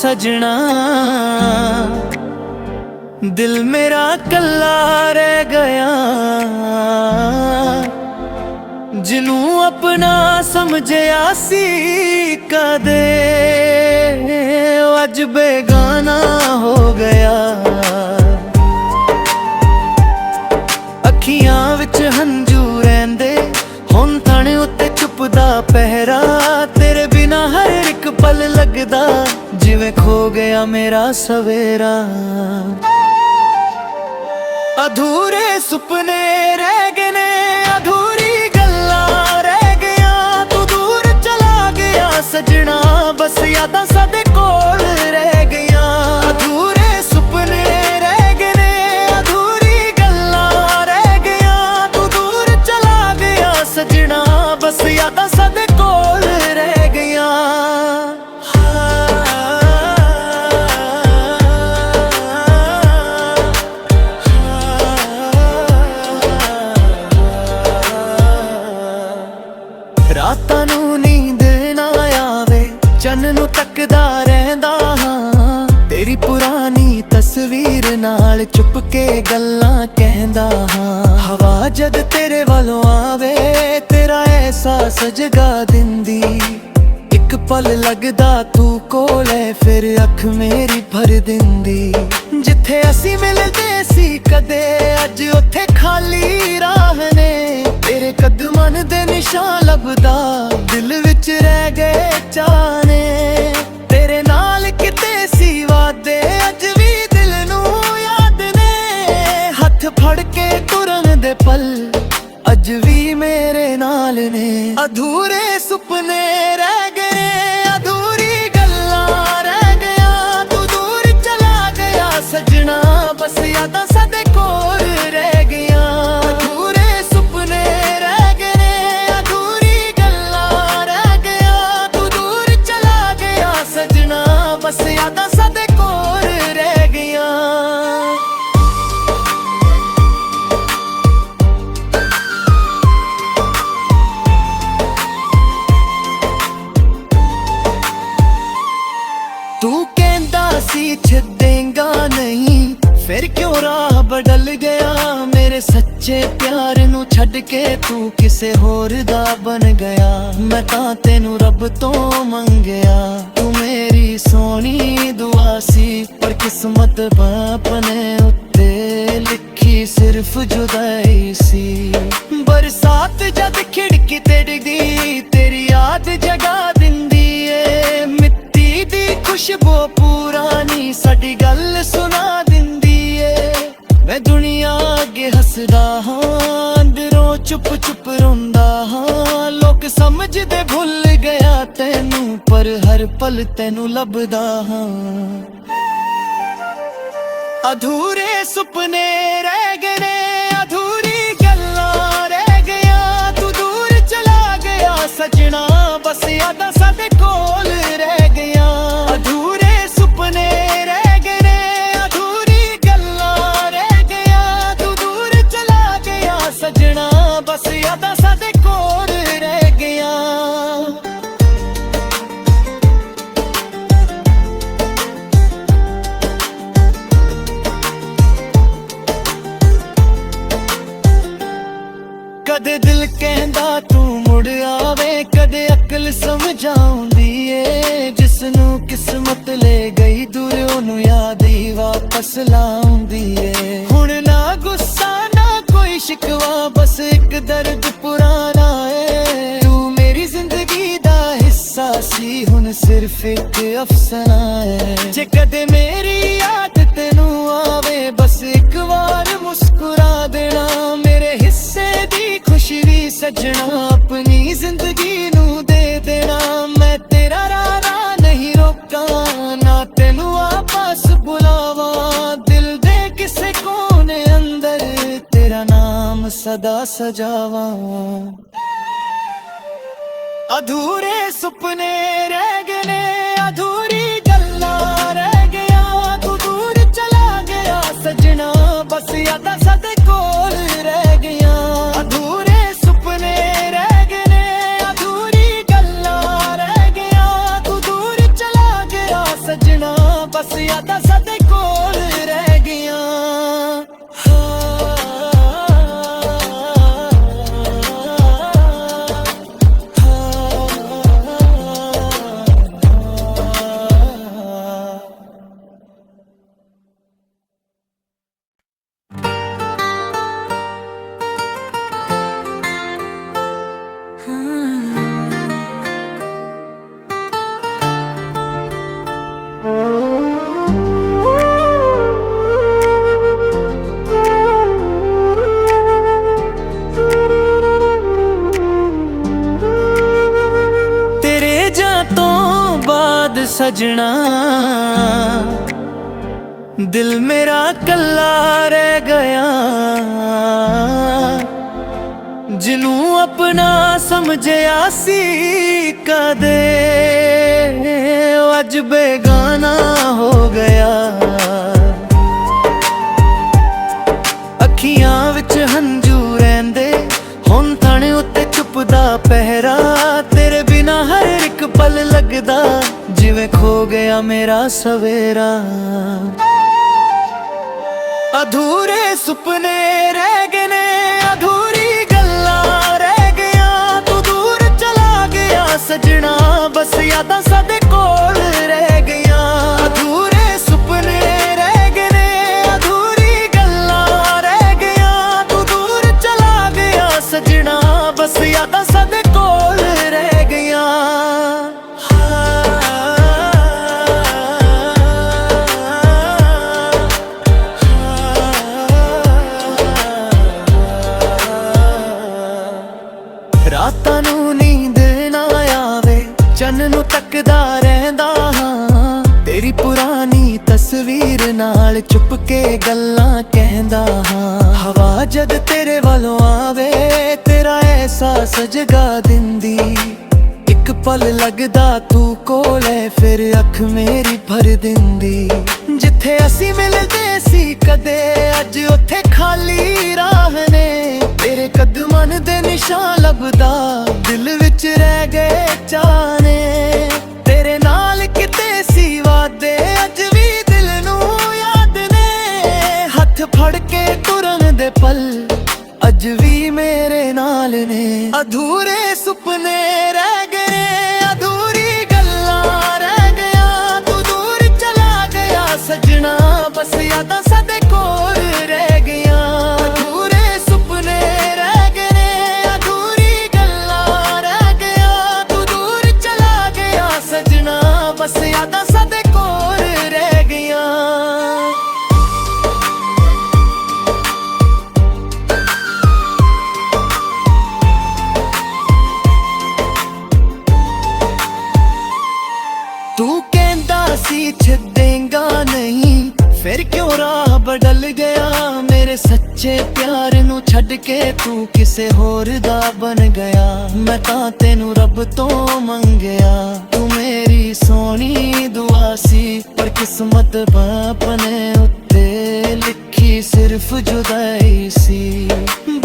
सजना, दिल मेरा कल्ला रह गया। जिनू अपना समझया सी कदे, अज बेगाना हो गया। अखियां विच हंजू रहिंदे, हुण थण उत्ते चुपदा पहरा। तेरे बिना हर एक पल लगदा जिवें खो गया मेरा सवेरा। अधूरे सुपने रह गए ने, अधूरी गल्लां रह गया। तू दूर चला गया सजना, बस यादां साडे कोल रह गईयां। अधूरे सुपने रह गए ने, अधूरी गल्लां रह गया। तू दूर चला गया सजना, बस यादां साडे कोल रह गईयां। रातां नूं नींद ना आवे, चन्न नूं तकदा रहिंदा हां। तेरी पुरानी तस्वीर नाल चुप के गल्लां कहंदा हां। हवा जद तेरे वालों आवे, तेरा एहसास जगा दिंदी। एक पल लगदा तू कोले, फिर अख मेरी भर दिंदी। जिथे असी मिलदे सी कदे, अज उत्थे खाली राह ने। तेरे कदमां दे निशान लभदा, दिल विच रह गए चाने। तेरे नाल किते सी वादे, अज भी दिल नूं याद ने। हथ फड़ के तुरन दे पल अज भी मेरे नाल ने। अधूरे सुपने रह गए, अधूरी गल्लां रह गया। तू दूर चला गया सजना, बस यादां साडे कोल रह गईयां। अधूरे सुपने रह गए, अधूरी गल्लां रह गया। तू दूर चला गया सजना, बस यादां साडे कोल रह गईयां। तू कहंदा सी छड्डेगा नहीं, फिर क्यों राह बदल गया। मेरे सच्चे प्यार नू छड्ड के तू किसे होर दा बन गया। मैं तां तेनू रब तो मंगया, तू मेरी सोनी दुआ सी। पर किस्मत अपने उत्ते लिखी सिर्फ जुदाई सी। बरसात जद खिड़की ते डिगदी, तेरी याद जगा दिंदी ए। मिट्टी दी खुशबू पुरानी साडी गल सुना दिंदी ए। मैं दुनिया अगे हसदा हां, अंदरों चुप चुप रोंदा हां। लोग समझदे भुल गया तैनू, पर हर पल तैनू लभदा हां। अधूरे सुपने रह गए, अधूरी गल्लां रह गया। तू दूर चला गया सजना, बस यादां साडे कोल रह गईयां। अधूरे सुपने रह गए, अधूरी गल्लां रह गया। तू दूर चला गया सजना, बस यादां साडे कोल रह गईयां। कदे दिल कहंदा तू मुड़ आवे, कदे अकल समझाउंदी ए। जिसनू किस्मत ले गई दूर, ओनू याद ही वापस लाउंदी ए। हुण ना गुस्सा ना कोई शिकवा, बस एक दर्द पुराना है। तू मेरी जिंदगी दा हिस्सा सी, हुण सिर्फ एक अफसाना है। जे कदे मेरी याद तेनू आवे, बस एक बार मुस्कुरा देना। मेरे हिस्से दी खुशी भी सजना, अपनी जिंदगी नू दे देना। मैं तेरा रारा नहीं रोका, ना तेनू आपस बुलावा। दिल दे किसे कोने अंदर, तेरा नाम सदा सजावा। अधूरे सुपने रह गए, अधूरी गल्लां रह गया। तू दूर चला गया सजना, बस यादां साडे कोल रह गईयां। अधूरे सुपने रह गए, अधूरी गल्लां रह गया। तू दूर चला गया सजना, सजना, दिल मेरा कल्ला रह गया। जिनू अपना समझया सी कदे, अज बेगाना हो गया। अखियां विच हंजू रहिंदे, हुण थण उत्ते चुपदा पहरा। तेरे बिना हर एक पल लगदा जिवें खो गया मेरा सवेरा। अधूरे सुपने रह गए ने, अधूरी गल्लां रह गया। तू दूर चला गया सजना, बस यादां साडे कोल रह गईयां। अधूरे सुपने रह गए ने, अधूरी गल्लां रह गया। तू दूर चला गया सजना, बस यादां साडे कोल रह गईयां। रातां नूं नींद ना आवे, चन्न नूं तकदा रहिंदा हां। तेरी पुरानी तस्वीर नाल चुप के गल्लां कहंदा हां। हवा जद तेरे वालों आवे, तेरा एहसास जगा दिंदी। एक पल लगदा तू कोले, फिर अख मेरी भर दिंदी। जिथे असी मिलदे सी कदे, अज उत्थे खाली राह ने। तेरे कदमां दे निशान लभदा, दिल विच रह गए चाने। तेरे नाल किते सी वादे, अज भी दिल नूं याद ने। हथ फड़ के तुरन दे पल अज भी मेरे नाल ने। अधूरे सुपने रह गए, अधूरी गल्लां रह गया। तू दूर चला गया सजना, बस यादां साडे कोल रह गईयां। अधूरे सुपने रह गए, अधूरी गल्लां रह गया। तू दूर चला गया सजना, बस यादां साडे कोल रह गईयां। तू कहंदा सी छड्डेगा नहीं, फिर क्यों राह बदल गया। मेरे सच्चे प्यार नू छड्ड के तू किसे होर दा बन गया। मैं तां तेनू रब तो मंगया, तू मेरी सोनी दुआ सी। पर किस्मत अपने उत्ते लिखी सिर्फ जुदाई सी।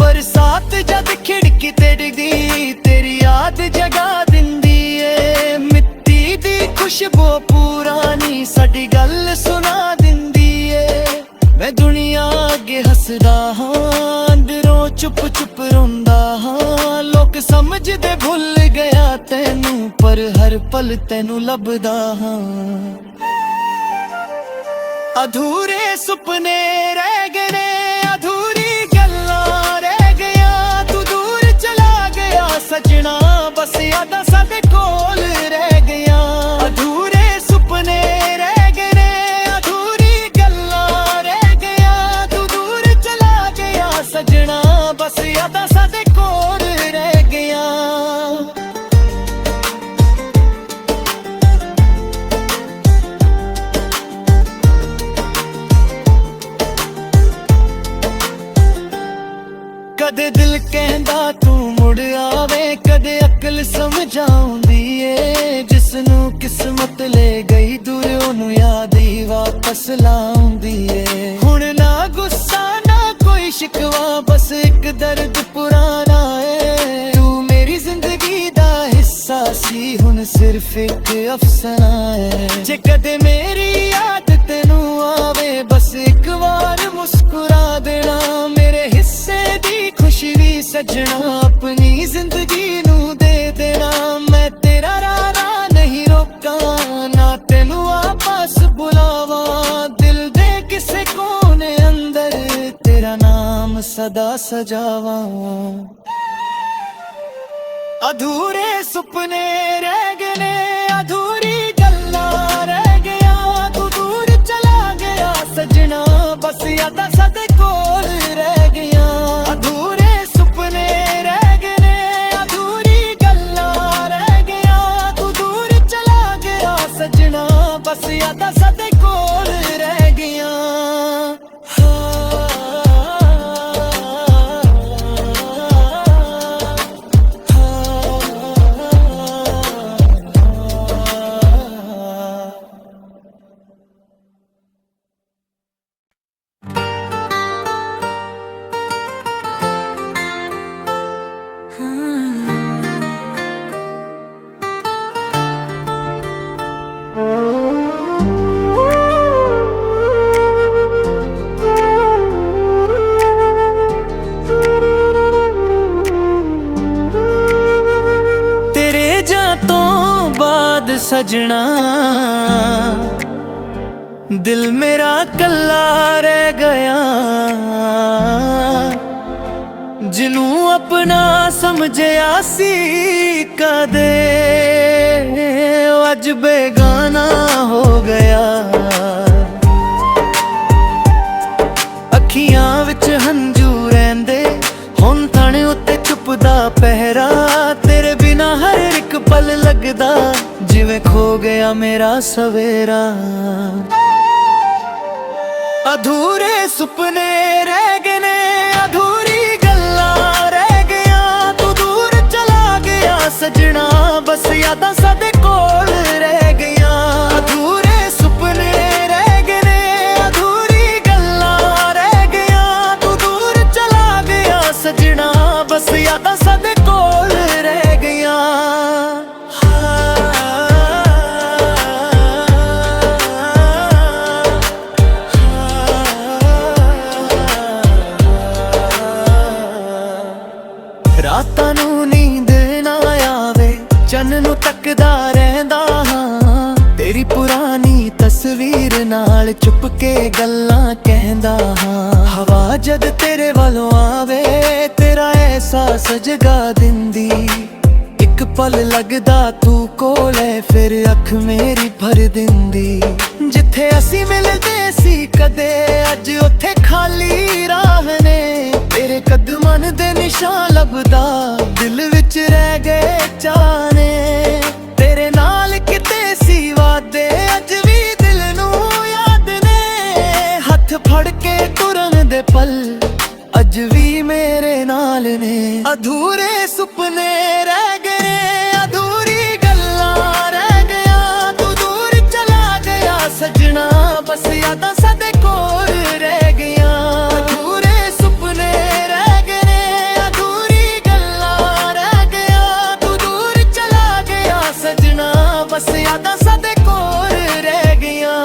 बरसात जद खिड़की ते डिगदी, तेरी याद जगा दिंदी ए। मिट्टी दी खुशबू पुरानी साडी गल सुना दिंदी ए। मैं दुनिया अगे हसदा हां, अंदरों चुप चुप रोंदा हां। लोग समझदे भुल गया तैनू, पर हर पल तैनू लभदा हां। अधूरे सुपने रह गए, अधूरी गल्लां रह गया। तू दूर चला गया सजना, बस यादां साडे कोल रह गईयां। अधूरे सुपने रह गए, अधूरी गल्लां रह गया। तू दूर चला गया सजना, बस यादां साडे कोल रह गईयां। कदे दिल कहंदा तू मुड़ आवे, कदे अकल समझाउंदी ए। जिसनू किस्मत ले गई दूर, ओनू याद ही वापस लाउंदी ए। हुण ना गुस्सा ना कोई शिकवा, बस एक दर्द पुराना है। तू मेरी जिंदगी दा हिस्सा सी, हुण सिर्फ एक अफसाना है। जे कदे मेरी याद तेनू आवे, बस एक बार मुस्कुरा देना। मेरे हिस्से दी खुशी भी सजना, अपनी जिंदगी नू दे देना। मैं तेरा रारा नहीं रोका, ना तेनू आपस बुलावा। दिल दे किसे कोने अंदर, तेरा नाम सदा सजावा। अधूरे सुपने रह गए, अधूरी गल्लां रह गया। तू दूर चला गया सजना, बस यादां साडे कोल रह गईयां। अधूरे सुपने रह गए, अधूरी गल्लां रह गया। तू दूर चला गया सजना, सजना दिल मेरा कल्ला रह गया जिनू अपना समझया सी कदे अज बेगाना हो गया। अखियां विच हंजू रहिंदे हुण थण उत्ते चुपदा पहरा तेरे बिना हर एक पल लगदा जिवें खो गया मेरा सवेरा। अधूरे सुपने रह गए ने अधूरी गल्लां रह गया तू दूर चला गया सजना बस यादां साडे कोल रह गईयां। अधूरे सुपने रह गए ने अधूरी गल्लां रह गया तू दूर चला गया सजना बस यादां साडे कोल रह गईयां। रातां नूं नींद ना आवे चन्न नूं तकदा रहिंदा हां तेरी पुरानी तस्वीर नाल चुप के गल्लां कहंदा हां। हवा जद तेरे वालों आवे तेरा एहसास जगा दिंदी एक पल लगदा तू कोले फिर अख मेरी भर दिंदी। जिथे असी मिलदे सी कदे अज उत्थे खाली राह ने तेरे कदमां दे निशान लभदा दिल विच रह गए चाने तेरे नाल किते सी वादे अज भी दिल नूं याद ने। हथ फड़ के तुरन दे पल अज भी मेरे नाल ने। अधूरे सुपने रह गए अधूरी गल्लां रह गया तू दूर चला गया सजना बस यादां साडे कोल रह गईयां। अधूरे सुपने रह गए अधूरी गल्लां रह गया तू दूर चला गया सजना बस यादां साडे कोल रह गईयां।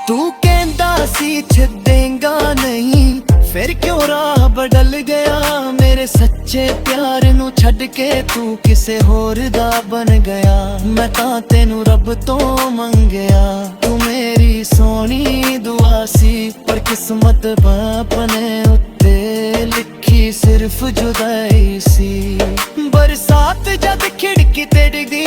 तू कहंदा सी छड्डेगा नहीं फिर क्यों राह बदल गया मेरे सच्चे प्यार नू छड्ड के तू किसे होर दा बन गया। मैं तां तेनू रब तो मंगया तू मेरी सोनी दुआ सी पर किस्मत अपने उत्ते लिखी सिर्फ जुदाई सी। बरसात जद खिड़की ते डिगदी